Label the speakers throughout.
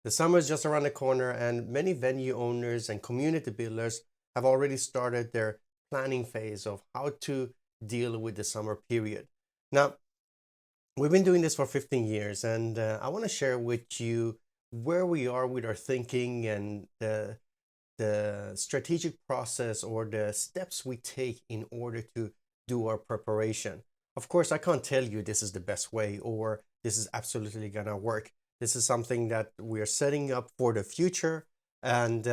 Speaker 1: The summer is just around the corner, and many venue owners and community builders have already started their planning phase of how to deal with the summer period. Now, we've been doing this for 15 years, and I want to share with you where we are with our thinking and the strategic process or the steps we take in order to do our preparation. Of course, I can't tell you this is the best way or this is absolutely gonna work. This is something that we're setting up for the future, and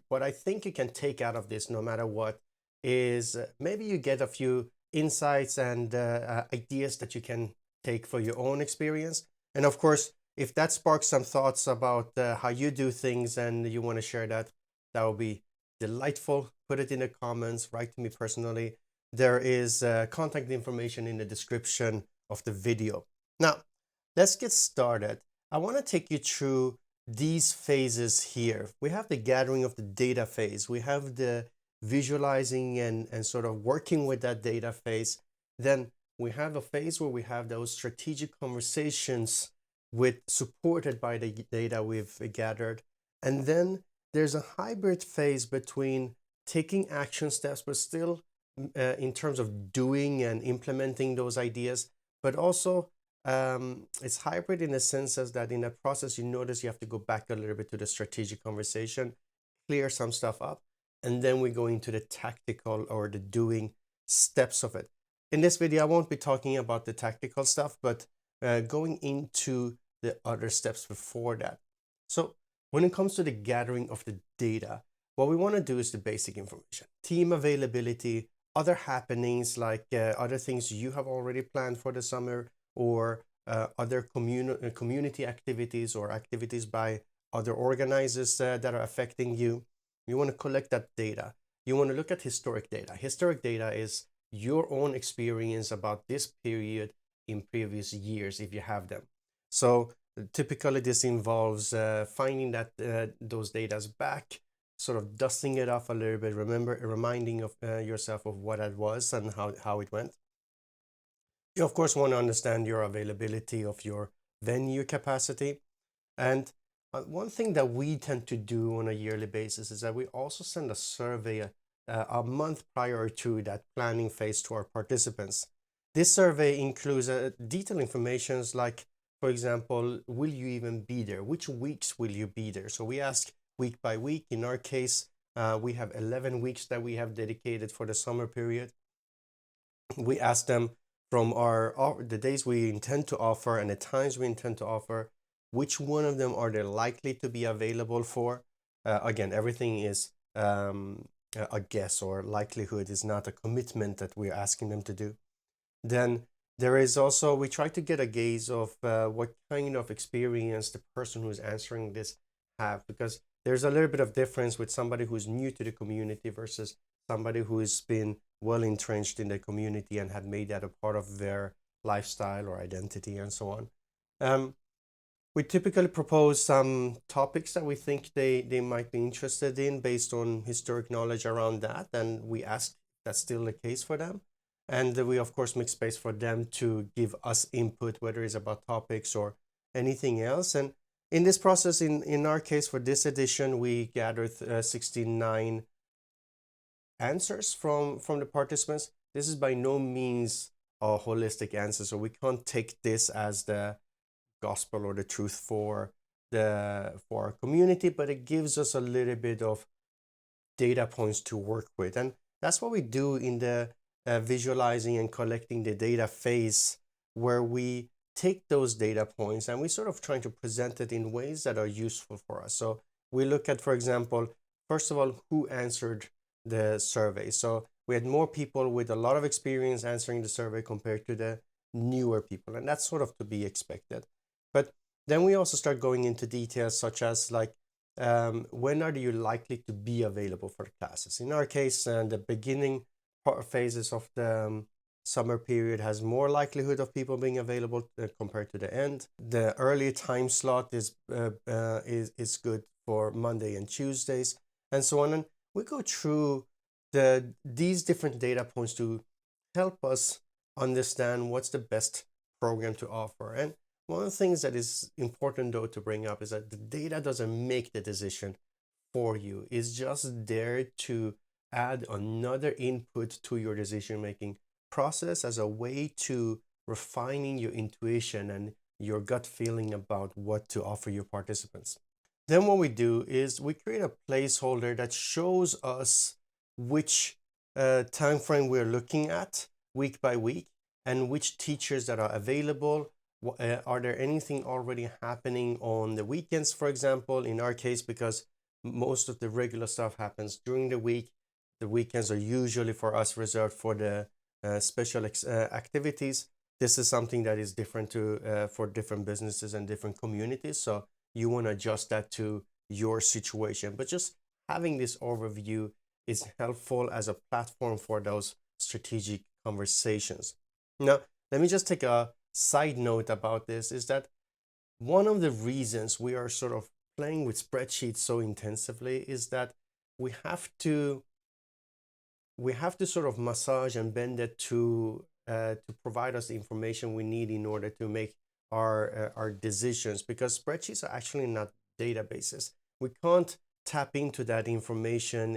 Speaker 1: what I think you can take out of this, no matter what, is maybe you get a few insights and ideas that you can take for your own experience. And of course, if that sparks some thoughts about how you do things and you want to share that, that would be delightful. Put it in the comments, write to me personally. There is contact information in the description of the video. Now, let's get started. I want to take you through these phases here. We have the gathering of the data phase. We have the visualizing and sort of working with that data phase. Then we have a phase where we have those strategic conversations with supported by the data we've gathered. And then there's a hybrid phase between taking action steps, but still in terms of doing and implementing those ideas, but also it's hybrid in the sense as that in that process, you notice you have to go back a little bit to the strategic conversation, clear some stuff up, and then we go into the tactical or the doing steps of it. In this video, I won't be talking about the tactical stuff, but going into the other steps before that. So when it comes to the gathering of the data, what we want to do is the basic information, team availability, other happenings like other things you have already planned for the summer, or other community activities or activities by other organizers that are affecting you. You want to collect that data. You want to look at historic data. Historic data is your own experience about this period in previous years, if you have them. So typically this involves finding that those data's back, sort of dusting it off a little bit, reminding of yourself of what it was and how it went. You, of course, want to understand your availability of your venue capacity. And one thing that we tend to do on a yearly basis is that we also send a survey a month prior to that planning phase to our participants. This survey includes detailed information like, for example, will you even be there? Which weeks will you be there? So we ask week by week. In our case, we have 11 weeks that we have dedicated for the summer period. We ask them from the days we intend to offer and the times we intend to offer, which one of them are they likely to be available for? Again, everything is a guess, or likelihood is not a commitment that we're asking them to do. Then there is also, we try to get a gaze of what kind of experience the person who's answering this have, because there's a little bit of difference with somebody who's new to the community versus somebody who's been well entrenched in the community and had made that a part of their lifestyle or identity and so on. We typically propose some topics that we think they might be interested in based on historic knowledge around that, and we ask if that's still the case for them. And we, of course, make space for them to give us input, whether it's about topics or anything else. And in this process, in our case, for this edition, we gathered 69 answers from the participants. This is by no means a holistic answer, so we can't take this as the gospel or the truth for our community, but it gives us a little bit of data points to work with. And that's what we do in the visualizing and collecting the data phase, where we take those data points and we sort of trying to present it in ways that are useful for us. So we look at, for example, first of all, who answered the survey. So we had more people with a lot of experience answering the survey compared to the newer people, and that's sort of to be expected. But then we also start going into details such as like, when are you likely to be available for the classes? In our case, the beginning phases of the summer period has more likelihood of people being available compared to the end. The early time slot is good for Monday and Tuesdays, and so on. And we go through these different data points to help us understand what's the best program to offer. And One of the things that is important though to bring up is that the data doesn't make the decision for you. It's just there to add another input to your decision making process as a way to refining your intuition and your gut feeling about what to offer your participants. Then what we do is we create a placeholder that shows us which time frame we're looking at week by week and which teachers that are available. Are there anything already happening on the weekends, for example? In our case, because most of the regular stuff happens during the week, the weekends are usually for us reserved for the special activities. This is something that is different to for different businesses and different communities. So you want to adjust that to your situation. But just having this overview is helpful as a platform for those strategic conversations. Now, let me just take a side note about this is that one of the reasons we are sort of playing with spreadsheets so intensively is that we have to sort of massage and bend it to provide us the information we need in order to make our decisions, because spreadsheets are actually not databases. We can't tap into that information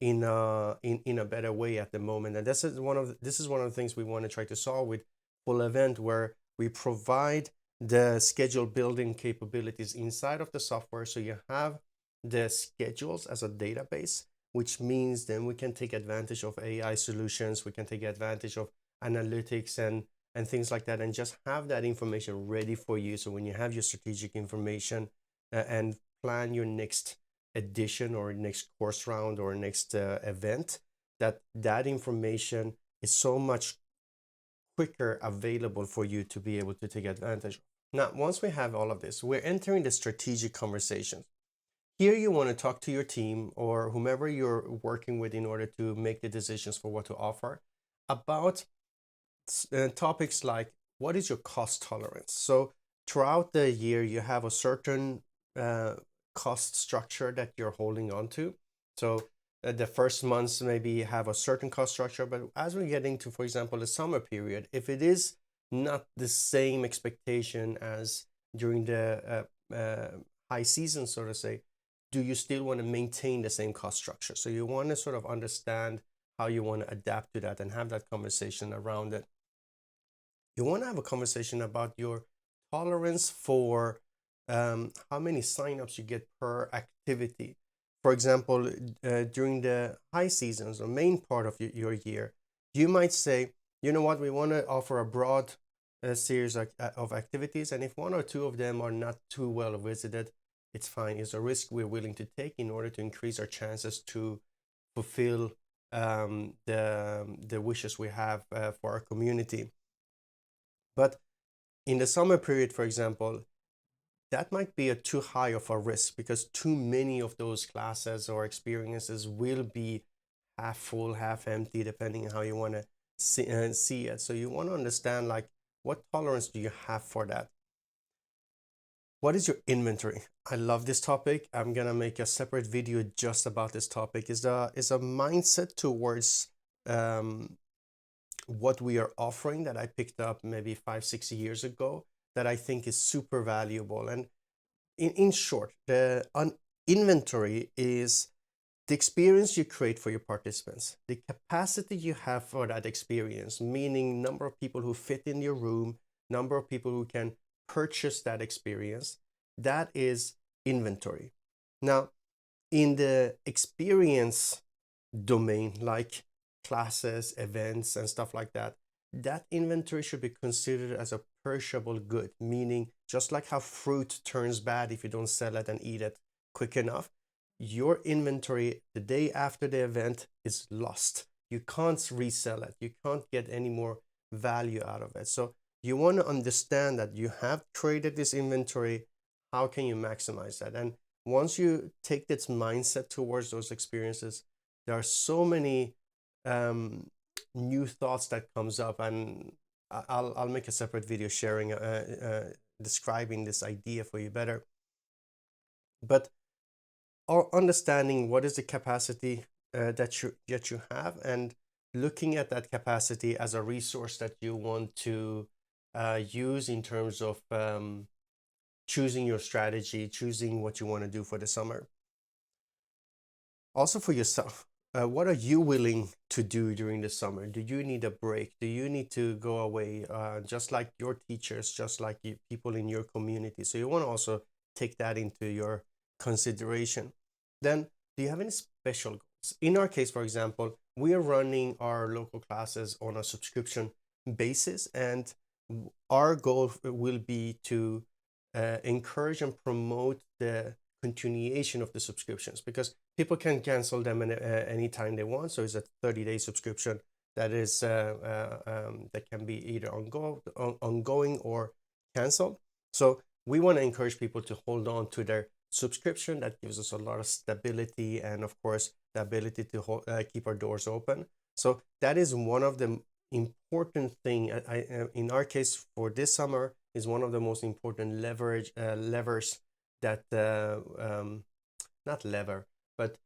Speaker 1: in a better way at the moment, and this is one of the things we want to try to solve with FullEvent, where we provide the schedule building capabilities inside of the software, so you have the schedules as a database, which means then we can take advantage of AI solutions, we can take advantage of analytics and things like that, and just have that information ready for you. So when you have your strategic information and plan your next edition or next course round or next event, that information is so much quicker available for you to be able to take advantage of. Now, once we have all of this, we're entering the strategic conversations. Here you want to talk to your team or whomever you're working with in order to make the decisions for what to offer about topics like what is your cost tolerance. So throughout the year, you have a certain cost structure that you're holding on to. So the first months maybe have a certain cost structure, but as we get into, for example, the summer period, if it is not the same expectation as during the high season, so to say, do you still want to maintain the same cost structure? So you want to sort of understand how you want to adapt to that and have that conversation around it. You want to have a conversation about your tolerance for how many signups you get per activity. For example, during the high seasons, the main part of your year, you might say, you know what, we want to offer a broad series of activities, and if one or two of them are not too well visited, it's fine. It's a risk we're willing to take in order to increase our chances to fulfill the wishes we have for our community. But in the summer period, for example, that might be a too high of a risk because too many of those classes or experiences will be half full, half empty, depending on how you want to see it. So you want to understand, like, what tolerance do you have for that? What is your inventory? I love this topic. I'm gonna make a separate video just about this topic. Is a mindset towards what we are offering that I picked up maybe 5-6 years ago that I think is super valuable. And in short, the inventory is the experience you create for your participants, the capacity you have for that experience, meaning number of people who fit in your room, number of people who can purchase that experience. That is inventory. Now, in the experience domain, like classes, events, and stuff like that, that inventory should be considered as a perishable good, meaning just like how fruit turns bad if you don't sell it and eat it quick enough, your inventory the day after the event is lost. You can't resell it. You can't get any more value out of it. So you want to understand that you have created this inventory. How can you maximize that? And once you take this mindset towards those experiences, there are so many new thoughts that comes up, and I'll make a separate video sharing describing this idea for you better. But understanding what is the capacity that you have, and looking at that capacity as a resource that you want to use in terms of choosing your strategy, choosing what you want to do for the summer. Also for yourself, what are you willing to do during the summer? Do you need a break? Do you need to go away, just like your teachers, just like people in your community? So you want to also take that into your consideration. Then, do you have any special goals? In our case, for example, we are running our local classes on a subscription basis, and our goal will be to encourage and promote the continuation of the subscriptions, because people can cancel them anytime they want. So it's a 30-day subscription that is that can be either ongoing or canceled. So we want to encourage people to hold on to their subscription. That gives us a lot of stability, and of course the ability to keep our doors open. So that is one of the important thing. In our case for this summer, is one of the most important levers that not lever, but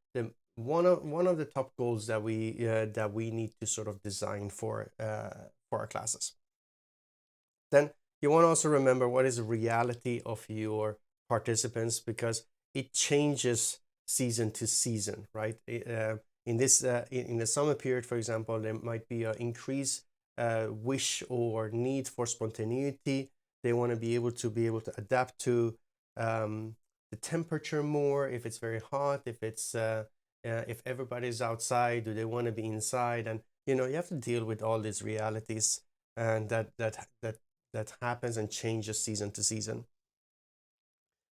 Speaker 1: one of the top goals that we need to sort of design for our classes. Then you want to also remember what is the reality of your participants, because it changes season to season, right? In the summer period, for example, there might be an increased wish or need for spontaneity. They want to be able to adapt to the temperature more. If it's very hot, if everybody's outside, do they want to be inside? And you have to deal with all these realities, and that happens and changes season to season.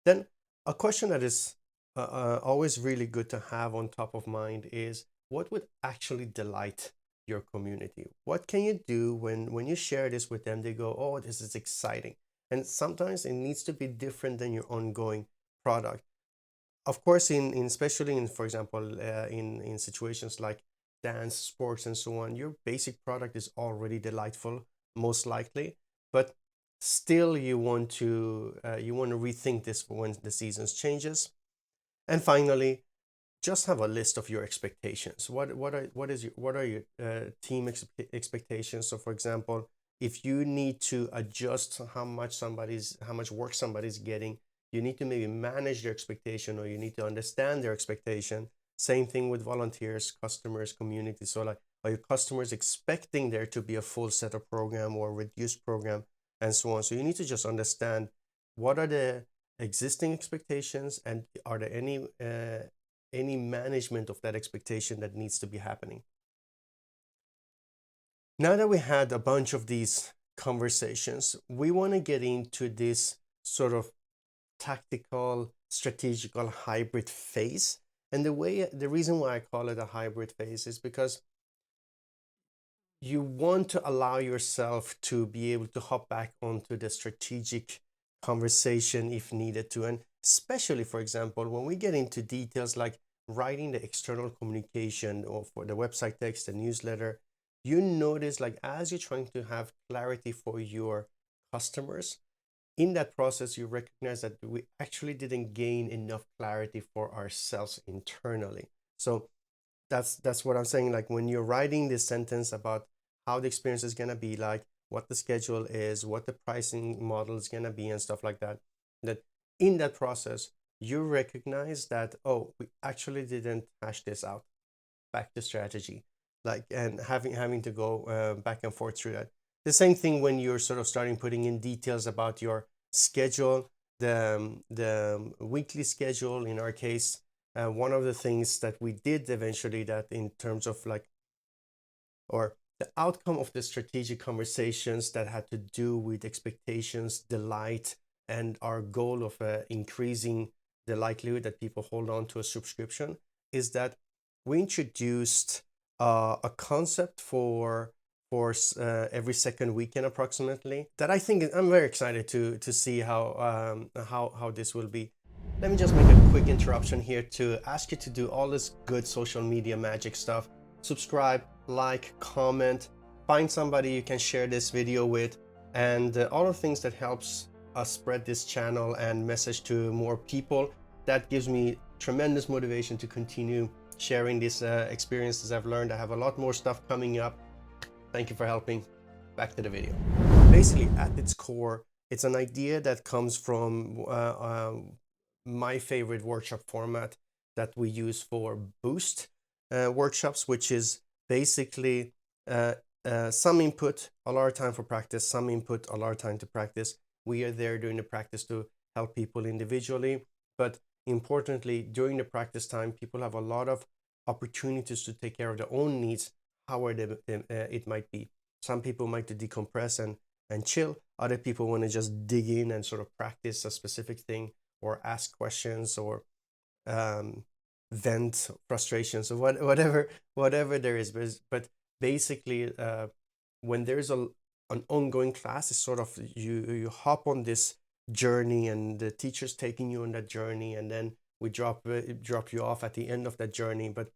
Speaker 1: Then a question that is always really good to have on top of mind is, what would actually delight your community? What can you do when you share this with them? They go, oh, this is exciting. And sometimes it needs to be different than your ongoing product. Of course, especially in, for example, in situations like dance, sports, and so on, your basic product is already delightful, most likely. But still, you want to rethink this for when the seasons changes. And finally, just have a list of your expectations. What are your team expectations? So, for example, if you need to adjust how much work somebody's getting, you need to maybe manage their expectation, or you need to understand their expectation. Same thing with volunteers, customers, community. So, like, are your customers expecting there to be a full set of program or reduced program, and so on? So you need to just understand what are the existing expectations, and are there any management of that expectation that needs to be happening. Now that we had a bunch of these conversations, we want to get into this sort of tactical, strategical hybrid phase. And the reason why I call it a hybrid phase is because you want to allow yourself to be able to hop back onto the strategic conversation if needed to. And especially, for example, when we get into details like writing the external communication, or for the website text, the newsletter, you notice, like, as you're trying to have clarity for your customers, in that process, you recognize that we actually didn't gain enough clarity for ourselves internally. So that's what I'm saying. Like, when you're writing this sentence about how the experience is going to be like, what the schedule is, what the pricing model is going to be, and stuff like that, that in that process, you recognize that, oh, we actually didn't hash this out. Back to strategy, like, and having to go back and forth through that. The same thing when you're sort of starting putting in details about your schedule, the weekly schedule. In our case, one of the things that we did eventually, that in terms of like, or the outcome of the strategic conversations that had to do with expectations, delight, and our goal of increasing the likelihood that people hold on to a subscription, is that we introduced a concept for every second weekend approximately, that I think I'm very excited to see how this will be. Let me just make a quick interruption here to ask you to do all this good social media magic stuff. Subscribe, like, comment, find somebody you can share this video with, and all the things that helps us spread this channel and message to more people. That gives me tremendous motivation to continue sharing these experiences I've learned. I have a lot more stuff coming up. Thank you for helping. Back to the video. basically at its core, it's an idea that comes from my favorite workshop format that we use for Boost workshops, which is basically some input, a lot of time for practice, some input, a lot of time to practice. We are there during the practice to help people individually, but importantly, during the practice time, people have a lot of opportunities to take care of their own needs, however it might be. Some people might to decompress and chill. Other people want to just dig in and sort of practice a specific thing or ask questions or um, vent frustrations or whatever there is. But basically, when there's an ongoing class, it's sort of you hop on this journey, and the teacher's taking you on that journey, and then we drop you off at the end of that journey. But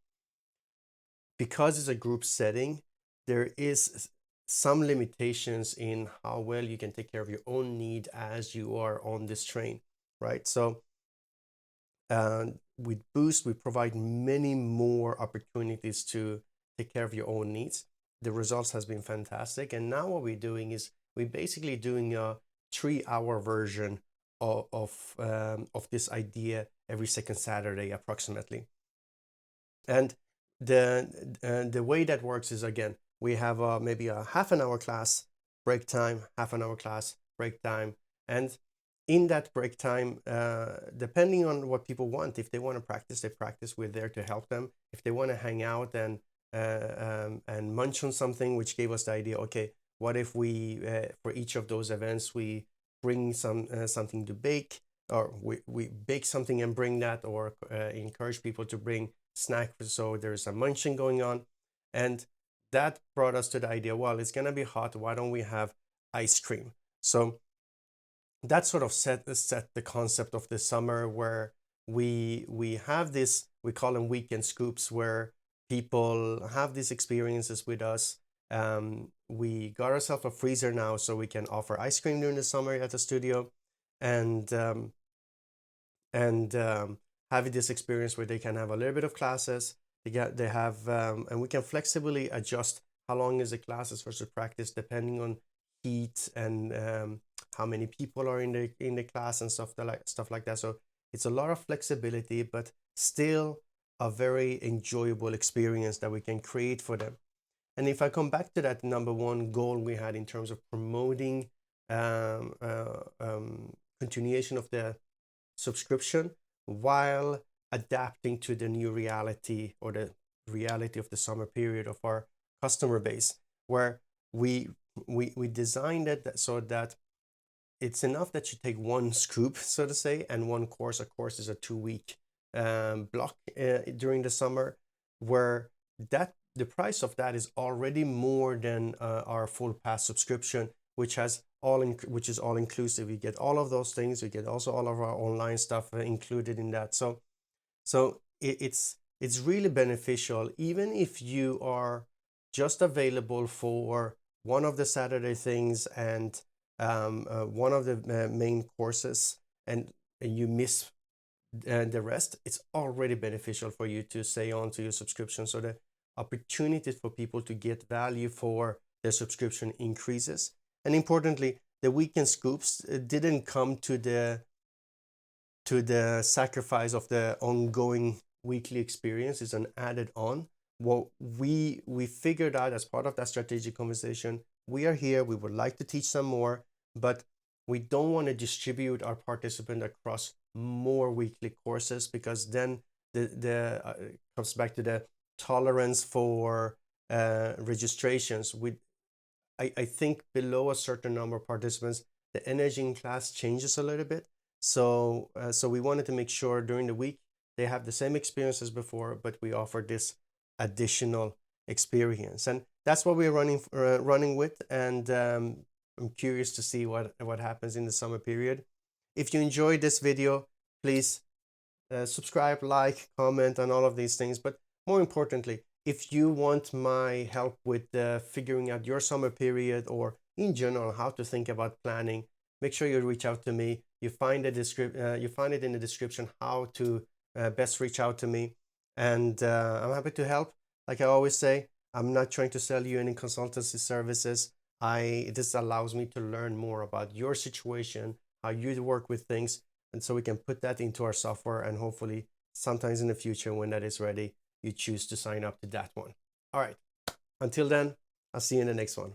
Speaker 1: because it's a group setting, there is some limitations in how well you can take care of your own need as you are on this train, right? So with Boost, we provide many more opportunities to take care of your own needs. The results has been fantastic, and now what we're doing is we're basically doing a 3-hour version of this idea every second Saturday approximately. And the way that works is, again, we have maybe a half an hour class, break time, half an hour class, break time. And in that break time, depending on what people want, if they want to practice, they practice. We're there to help them. If they want to hang out and munch on something, which gave us the idea, okay, what if we, for each of those events, we bring something to bake, or we bake something and bring that, or encourage people to bring snack, so there's a munching going on. And that brought us to the idea, well, it's going to be hot, why don't we have ice cream? So that sort of set the concept of the summer, where we have this, we call them weekend scoops, where people have these experiences with us. We got ourselves a freezer now, so we can offer ice cream during the summer at the studio, and having this experience where they can have a little bit of classes. They have and we can flexibly adjust how long is the classes versus practice depending on heat and how many people are in the class and stuff like that. So it's a lot of flexibility, but still a very enjoyable experience that we can create for them. And if I come back to that number one goal we had in terms of promoting continuation of the subscription while adapting to the new reality, or the reality of the summer period of our customer base, where we designed it so that it's enough that you take one scoop, so to say, and one course. A course is a 2-week block during the summer, where that the price of that is already more than our full pass subscription, which is all inclusive. You get all of those things. You get also all of our online stuff included in that. So it's really beneficial, even if you are just available for one of the Saturday things and one of the main courses, and you miss the rest. It's already beneficial for you to stay on to your subscription, so the opportunities for people to get value for their subscription increases. And importantly, the weekend scoops didn't come to the sacrifice of the ongoing weekly experience. It's an added on. What we figured out as part of that strategic conversation, we are here, we would like to teach some more, but we don't want to distribute our participant across more weekly courses, because then the comes back to the tolerance for registrations. I think below a certain number of participants, the energy in class changes a little bit. So we wanted to make sure during the week they have the same experience as before, but we offer this additional experience, and that's what we're running with. And I'm curious to see what happens in the summer period. If you enjoyed this video, please subscribe, like, comment on all of these things. But more importantly, if you want my help with figuring out your summer period, or in general how to think about planning, make sure you reach out to me. You find it in the description how to best reach out to me, and I'm happy to help. Like I always say, I'm not trying to sell you any consultancy services. this allows me to learn more about your situation, how you work with things, and so we can put that into our software, and hopefully sometimes in the future when that is ready, you choose to sign up to that one. All right. Until then, I'll see you in the next one.